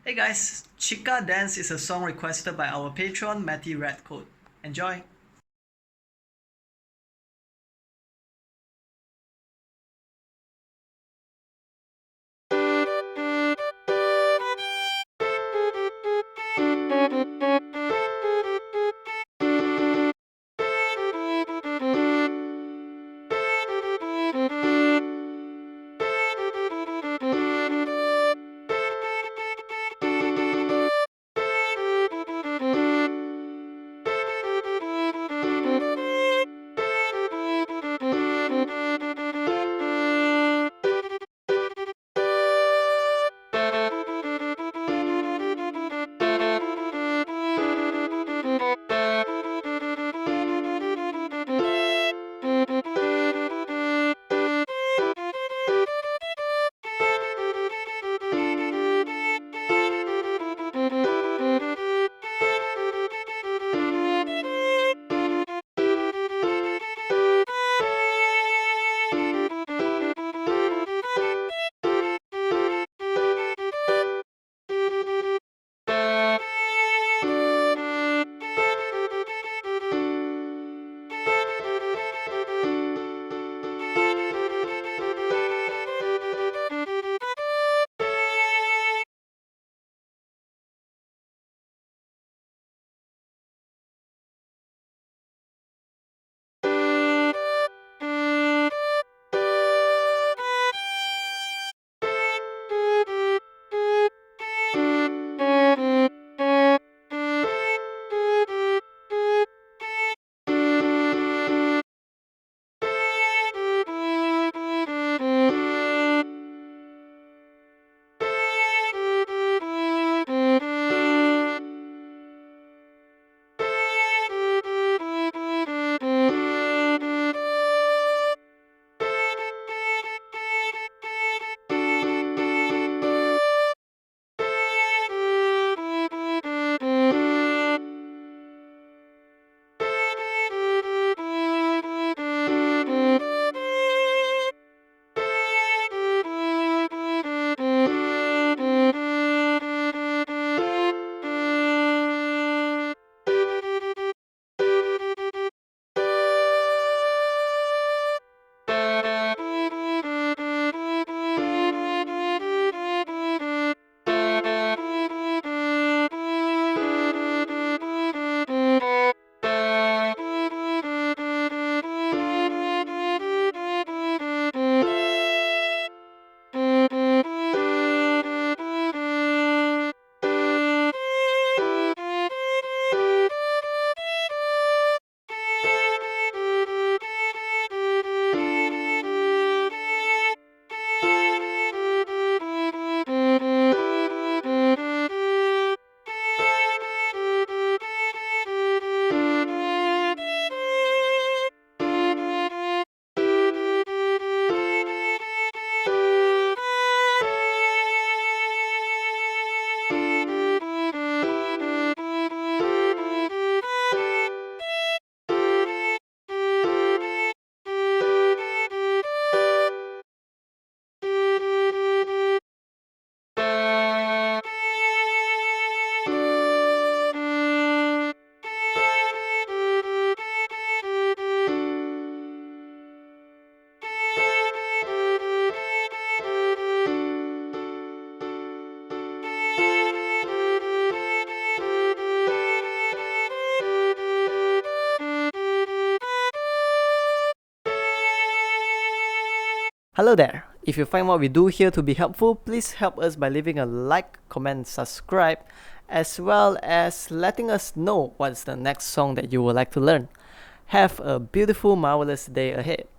Hey guys, Chica Dance is a song requested by our patron Matty Radcoat. Enjoy! Hello there! If you find what we do here to be helpful, please help us by leaving a like, comment, subscribe, as well as letting us know what's the next song that you would like to learn. Have a beautiful, marvelous day ahead.